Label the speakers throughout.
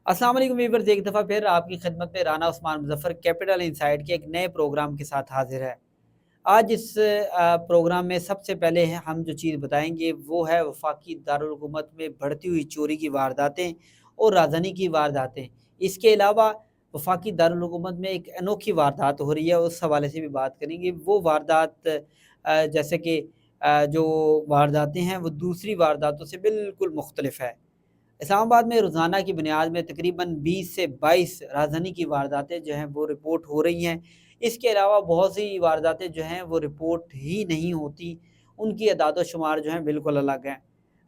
Speaker 1: अस्सलाम वालेकुम व्यूअर्स, एक दफ़ा फिर आपकी खिदमत में राना उस्मान मुज़फ़्फ़र कैपिटल इनसाइड के एक नए प्रोग्राम के साथ हाज़िर है। आज इस प्रोग्राम में सबसे पहले हम जो चीज़ बताएँगे वो है वफ़ाकी दारुल हुकूमत में बढ़ती हुई चोरी की वारदातें और राज़नी की वारदातें। इसके अलावा वफ़ाकी दारुल हुकूमत में एक अनोखी वारदात हो रही है, उस हवाले से भी बात करेंगे। वो वारदात जैसे कि जो वारदातें हैं वो दूसरी वारदातों से बिल्कुल मुख्तलिफ़ है। इस्लामाबाद में रोज़ाना की बुनियाद में तकरीबन 20 से 22 राज़नी की वारदातें जो हैं वो रिपोर्ट हो रही हैं। इसके अलावा बहुत सी वारदातें जो हैं वो रिपोर्ट ही नहीं होती, उनकी अदाद-ओ-शुमार जो हैं बिल्कुल अलग हैं।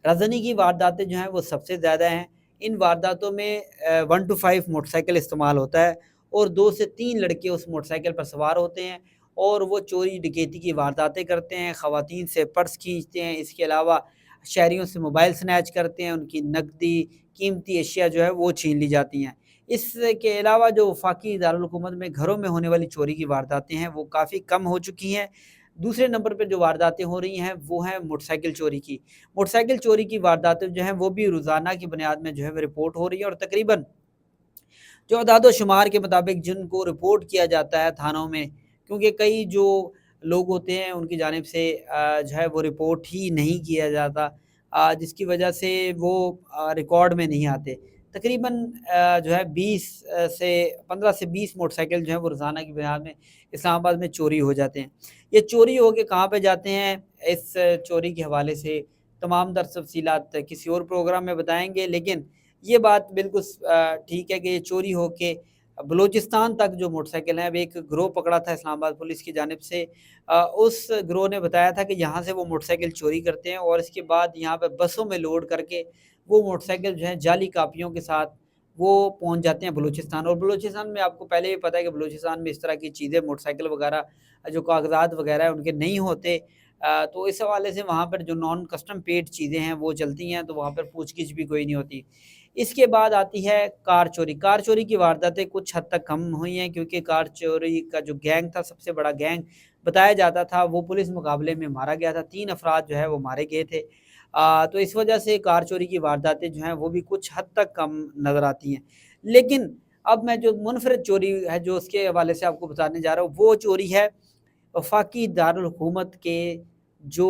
Speaker 1: राज़नी की वारदातें जो हैं वो सबसे ज़्यादा हैं। इन वारदातों में 1 टू 5 मोटरसाइकिल इस्तेमाल होता है और 2 से 3 लड़के उस मोटरसाइकिल पर सवार होते हैं और वो चोरी डकैती की वारदातें करते हैं, ख़वातीन से पर्स खींचते हैं। इसके अलावा शहरियों से मोबाइल स्नैच करते हैं, उनकी नकदी, कीमती अशिया जो है वो छीन ली जाती हैं। इसके अलावा जो वफ़ाकी दारुल हुकूमत में घरों में होने वाली चोरी की वारदातें हैं, वो काफ़ी कम हो चुकी हैं। दूसरे नंबर पे जो वारदातें हो रही हैं, वो हैं मोटरसाइकिल चोरी की। मोटरसाइकिल चोरी की वारदातें जो हैं, वो भी रोज़ाना की बुनियाद में जो है वो रिपोर्ट हो रही हैं और तकरीबन जो अदाद-ओ-शुमार के मुताबिक जिनको रिपोर्ट किया जाता है थानों में, क्योंकि कई जो लोग होते हैं उनकी जानिब से जो है वो रिपोर्ट ही नहीं किया जाता, जिसकी वजह से वो रिकॉर्ड में नहीं आते। तकरीबन जो है 20 से 15 से 20 मोटरसाइकिल जो हैं वो रोज़ाना की बुनियाद में इस्लामाबाद में चोरी हो जाते हैं। ये चोरी होके कहाँ पे जाते हैं, इस चोरी के हवाले से तमाम तर तफ़सीलात किसी और प्रोग्राम में बताएँगे, लेकिन ये बात बिल्कुल ठीक है कि ये चोरी होके बलूचिस्तान तक जो मोटरसाइकिल है, अब एक गिरोह पकड़ा था इस्लामाबाद पुलिस की जानिब से। उस गिरोह ने बताया था कि यहाँ से वो मोटरसाइकिल चोरी करते हैं और इसके बाद यहाँ पे बसों में लोड करके वो मोटरसाइकिल जो है जाली कापियों के साथ वो पहुँच जाते हैं बलूचिस्तान। और बलूचिस्तान में आपको पहले ही पता है कि बलूचिस्तान में इस तरह की चीज़ें मोटरसाइकिल वगैरह जो कागज़ात वगैरह है उनके नहीं होते। तो इस हवाले से वहाँ पर जो नॉन कस्टम पेड चीज़ें हैं वो चलती हैं, तो वहाँ पर पूछ-गिछ भी कोई नहीं होती। इसके बाद आती है कार चोरी। कार चोरी की वारदातें कुछ हद तक कम हुई हैं, क्योंकि कार चोरी का जो गैंग था, सबसे बड़ा गैंग बताया जाता था, वो पुलिस मुकाबले में मारा गया था। 3 अफ़राद जो है वो मारे गए थे। तो इस वजह से कार चोरी की वारदातें जो हैं वो भी कुछ हद तक कम नज़र आती हैं। लेकिन अब मैं जो मुनफ़रिद चोरी है जो उसके हवाले से आपको बताने जा रहा हूँ, वो चोरी है वफ़ाकी दारुल हुकूमत के जो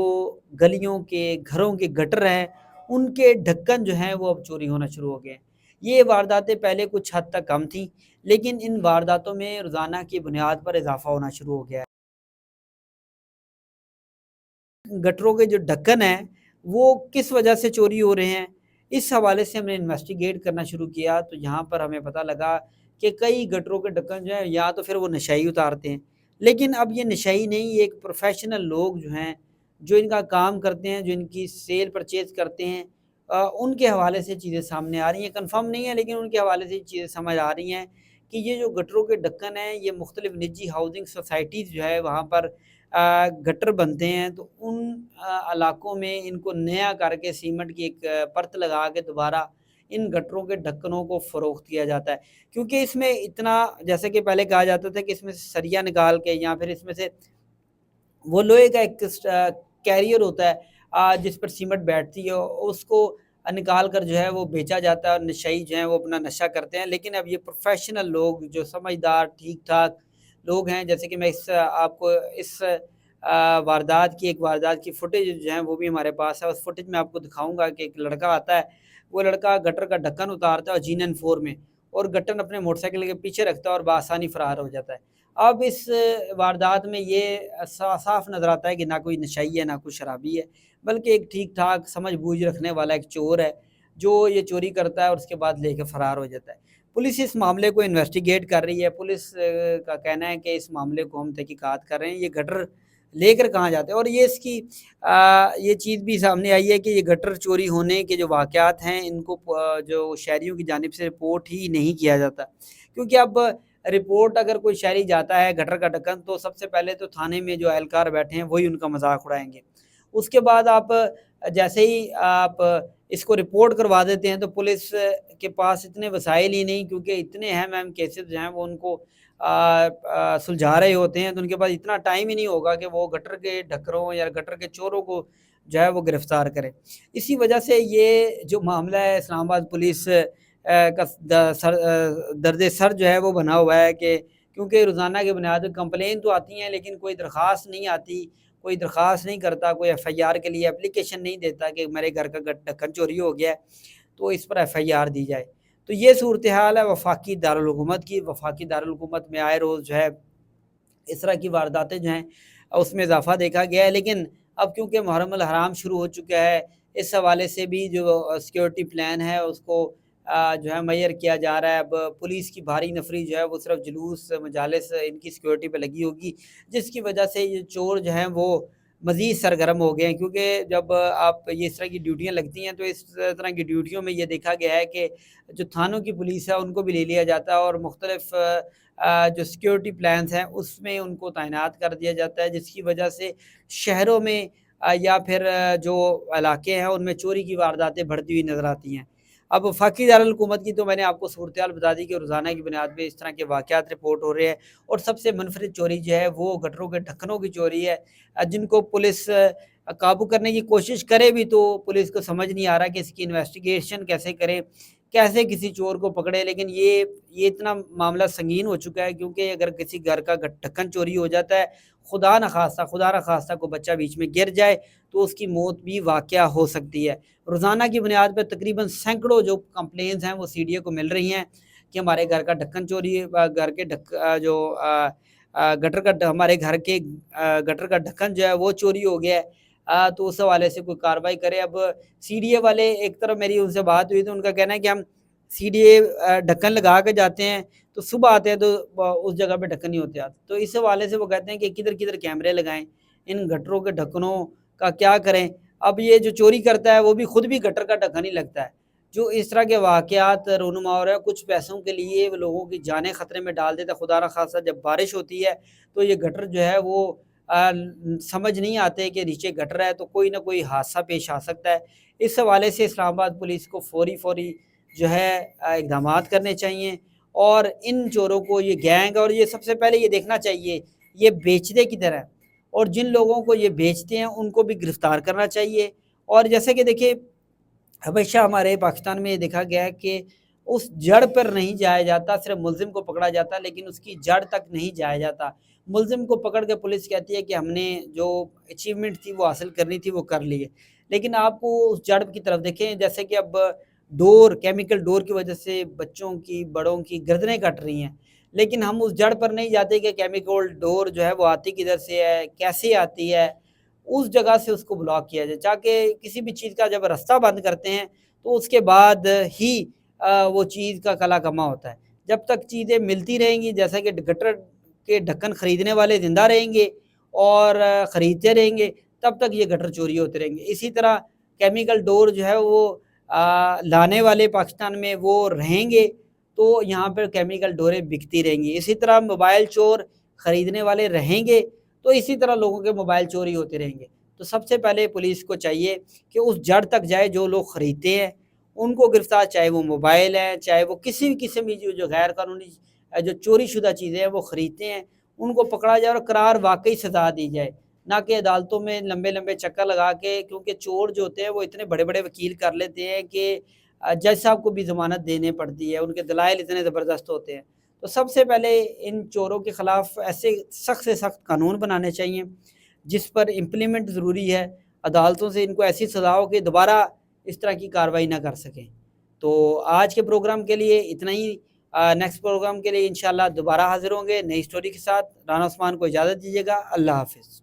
Speaker 1: गलियों के, घरों के गटर हैं, उनके ढक्कन जो हैं वो अब चोरी होना शुरू हो गए हैं। ये वारदातें पहले कुछ हद तक कम थीं, लेकिन इन वारदातों में रोज़ाना की बुनियाद पर इज़ाफ़ा होना शुरू हो गया है। गटरों के जो ढक्कन हैं, वो किस वजह से चोरी हो रहे हैं, इस हवाले से हमने इन्वेस्टिगेट करना शुरू किया, तो यहाँ पर हमें पता लगा कि कई गटरों के ढक्कन जो हैं या तो फिर वो नशाई उतारते हैं, लेकिन अब ये नशाई नहीं, ये एक प्रोफ़ेशनल लोग जो हैं, जो इनका काम करते हैं, जो इनकी सेल परचेज़ करते हैं, उनके हवाले से चीज़ें सामने आ रही हैं। कन्फ़र्म नहीं है, लेकिन उनके हवाले से चीज़ें समझ आ रही हैं कि ये जो गटरों के ढक्कन हैं, ये मुख्तलिफ़ निजी हाउसिंग सोसाइटीज़ जो है वहाँ पर गटर बनते हैं, तो उन इलाकों में इनको नया करके सीमेंट की एक परत लगा के दोबारा इन गटरों के ढक्कनों को फ़रोख्त किया जाता है। क्योंकि इसमें इतना, जैसे कि पहले कहा जाता था कि इसमें से सरिया निकाल के या फिर इसमें से वो लोहे का एक कैरियर होता है, जिस पर सीमेंट बैठती है, उसको निकाल कर जो है वो बेचा जाता है और नशाई जो है वो अपना नशा करते हैं। लेकिन अब ये प्रोफ़ेशनल लोग जो समझदार, ठीक-ठाक लोग हैं, जैसे कि मैं आपको इस वारदात की, एक वारदात की फ़ुटेज जो है वो भी हमारे पास है। उस फ़ुटेज में आपको दिखाऊँगा कि एक लड़का आता है, वो लड़का गटर का ढक्कन उतारता है जीन एंड 4 में, और गट्टन अपने मोटरसाइकिल के पीछे रखता है और बआसानी फ़रार हो जाता है। अब इस वारदात में ये साफ नज़र आता है कि ना कोई नशाई है, ना कोई शराबी है, बल्कि एक ठीक-ठाक समझ-बूझ रखने वाला एक चोर है, जो ये चोरी करता है और उसके बाद लेके फ़रार हो जाता है। पुलिस इस मामले को इन्वेस्टिगेट कर रही है। पुलिस का कहना है कि इस मामले को हम तहकीकात कर रहे हैं, ये गटर लेकर कहाँ जाते हैं, और ये इसकी ये चीज़ भी सामने आई है कि ये गटर चोरी होने के जो वाक़यात हैं, इनको जो शहरियों की जानिब से रिपोर्ट ही नहीं किया जाता। क्योंकि अब रिपोर्ट अगर कोई शहरी जाता है गटर का ढक्कन, तो सबसे पहले तो थाने में जो एहलकार बैठे हैं वही उनका मज़ाक उड़ाएँगे। उसके बाद आप जैसे ही आप इसको रिपोर्ट करवा देते हैं, तो पुलिस के पास इतने वसाइल ही नहीं, क्योंकि इतने अहम-अहम केसेज़ जो हैं वो उनको सुलझा रहे होते हैं, तो उनके पास इतना टाइम ही नहीं होगा कि वो गटर के ढक्करों या गटर के चोरों को जो है वो गिरफ़्तार करें। इसी वजह से ये जो मामला है, इस्लामाबाद पुलिस درد سر جو ہے وہ بنا ہوا ہے کہ کیونکہ روزانہ کی بنیاد پہ کمپلین تو آتی ہیں لیکن کوئی درخواست نہیں آتی، کوئی درخواست نہیں کرتا، کوئی ایف آئی آر کے لیے اپلیکیشن نہیں دیتا کہ میرے گھر کا ڈھکن چوری ہو گیا ہے تو اس پر ایف آئی آر دی جائے۔ تو یہ صورتحال ہے وفاقی دارالحکومت کی۔ وفاقی دارالحکومت میں آئے روز جو ہے اس طرح کی وارداتیں جو ہیں اس میں اضافہ دیکھا گیا ہے، لیکن اب کیونکہ محرم الحرام شروع ہو چکا ہے، اس حوالے سے بھی جو سیکیورٹی پلان ہے اس کو جو ہے میئر کیا جا رہا ہے۔ اب پولیس کی بھاری نفری جو ہے وہ صرف جلوس مجالس ان کی سیکیورٹی پہ لگی ہوگی، جس کی وجہ سے یہ چور جو ہیں وہ مزید سرگرم ہو گئے ہیں، کیونکہ جب آپ یہ اس طرح کی ڈیوٹیاں لگتی ہیں تو اس طرح کی ڈیوٹیوں میں یہ دیکھا گیا ہے کہ جو تھانوں کی پولیس ہے ان کو بھی لے لیا جاتا ہے اور مختلف جو سیکیورٹی پلانز ہیں اس میں ان کو تعینات کر دیا جاتا ہے، جس کی وجہ سے شہروں میں یا پھر جو علاقے ہیں ان میں چوری کی وارداتیں بڑھتی ہوئی نظر آتی ہیں۔ اب وفاقی دارالحکومت کی تو میں نے آپ کو صورتحال بتا دی کہ روزانہ کی بنیاد پہ اس طرح کے واقعات رپورٹ ہو رہے ہیں، اور سب سے منفرد چوری جو ہے وہ گٹروں کے ڈھکنوں کی چوری ہے، جن کو پولیس قابو کرنے کی کوشش کرے بھی تو پولیس کو سمجھ نہیں آ رہا کہ اس کی انویسٹیگیشن کیسے کرے، کیسے کسی چور کو پکڑے۔ لیکن یہ اتنا معاملہ سنگین ہو چکا ہے، کیونکہ اگر کسی گھر کا ڈھکن چوری ہو جاتا ہے، خدا نخواستہ کوئی بچہ بیچ میں گر جائے تو اس کی موت بھی واقعہ ہو سکتی ہے۔ روزانہ کی بنیاد پہ تقریباً سینکڑوں جو کمپلینز ہیں وہ سی ڈی اے کو مل رہی ہیں کہ ہمارے گھر کا ڈھکن چوری گھر کے گٹر کا ہمارے گھر کے گٹر کا ڈھکن جو ہے وہ چوری ہو گیا ہے، تو اس حوالے سے کوئی کارروائی کرے۔ اب سی ڈی اے والے ایک طرف میری ان سے بات ہوئی تو ان کا کہنا ہے کہ ہم سی ڈی اے ڈھکن لگا کے جاتے ہیں تو صبح آتے ہیں تو اس جگہ پہ ڈھکن نہیں ہوتے آتے، تو اس حوالے سے وہ کہتے ہیں کہ کدھر کدھر کیمرے لگائیں، ان گٹروں کے ڈھکنوں کا کیا کریں۔ اب یہ جو چوری کرتا ہے وہ بھی خود بھی گٹر کا ڈھکن ہی لگتا ہے۔ جو اس طرح کے واقعات رونما ہو رہے ہیں، کچھ پیسوں کے لیے لوگوں کی جانیں خطرے میں ڈال دیتا ہے۔ خدا نخواستہ جب بارش ہوتی ہے تو یہ گٹر جو ہے وہ سمجھ نہیں آتے کہ نیچے گٹر ہے تو کوئی نہ کوئی حادثہ پیش آ سکتا ہے۔ اس حوالے سے اسلام آباد پولیس کو فوری جو ہے اقدامات کرنے چاہیے، اور ان چوروں کو یہ گینگ، اور یہ سب سے پہلے یہ دیکھنا چاہیے یہ بیچتے کدھر ہیں، اور جن لوگوں کو یہ بیچتے ہیں ان کو بھی گرفتار کرنا چاہیے۔ اور جیسے کہ دیکھیں ہمیشہ ہمارے پاکستان میں یہ دیکھا گیا ہے کہ اس جڑ پر نہیں جایا جاتا، صرف ملزم کو پکڑا جاتا لیکن اس کی جڑ تک نہیں جایا جاتا۔ ملزم کو پکڑ کے پولیس کہتی ہے کہ ہم نے جو اچیومنٹ تھی وہ حاصل کرنی تھی وہ کر لی ہے، لیکن آپ کو اس جڑ کی طرف دیکھیں، جیسے کہ اب کیمیکل ڈور کی وجہ سے بچوں کی بڑوں کی گردنیں کٹ رہی ہیں، لیکن ہم اس جڑ پر نہیں جاتے کہ کیمیکل ڈور جو ہے وہ آتی کدھر سے ہے، کیسے آتی ہے، اس جگہ سے اس کو بلاک کیا جائے، تاکہ کسی بھی چیز کا جب راستہ بند کرتے ہیں تو اس کے بعد ہی وہ چیز کا کلا کما ہوتا ہے۔ جب تک چیزیں ملتی رہیں گی، جیسا کہ گٹر کے ڈھکن خریدنے والے زندہ رہیں گے اور خریدتے رہیں گے، تب تک یہ گٹر چوری ہوتے رہیں گے۔ اسی طرح کیمیکل ڈور جو ہے وہ لانے والے پاکستان میں وہ رہیں گے تو یہاں پر کیمیکل ڈوریں بکتی رہیں گی۔ اسی طرح موبائل چور خریدنے والے رہیں گے تو اسی طرح لوگوں کے موبائل چوری ہوتے رہیں گے۔ تو سب سے پہلے پولیس کو چاہیے کہ اس جڑ تک جائے، جو لوگ خریدتے ہیں ان کو گرفتار، چاہے وہ موبائل ہیں، چاہے وہ کسی بھی قسم کی جو غیر قانونی جو چوری شدہ چیزیں ہیں وہ خریدتے ہیں، ان کو پکڑا جائے اور قرار واقعی سزا دی جائے، نہ کہ عدالتوں میں لمبے چکر لگا کے، کیونکہ چور جو ہوتے ہیں وہ اتنے بڑے وکیل کر لیتے ہیں کہ جج صاحب کو بھی ضمانت دینے پڑتی ہے، ان کے دلائل اتنے زبردست ہوتے ہیں۔ تو سب سے پہلے ان چوروں کے خلاف ایسے سخت سے سخت قانون بنانے چاہیے جس پر امپلیمنٹ ضروری ہے، عدالتوں سے ان کو ایسی سزا ہو کہ دوبارہ اس طرح کی کارروائی نہ کر سکیں۔ تو آج کے پروگرام کے لیے اتنا ہی، نیکسٹ پروگرام کے لیے انشاءاللہ دوبارہ حاضر ہوں گے نئی سٹوری کے ساتھ۔ رانا عثمان کو اجازت دیجیے گا، اللہ حافظ۔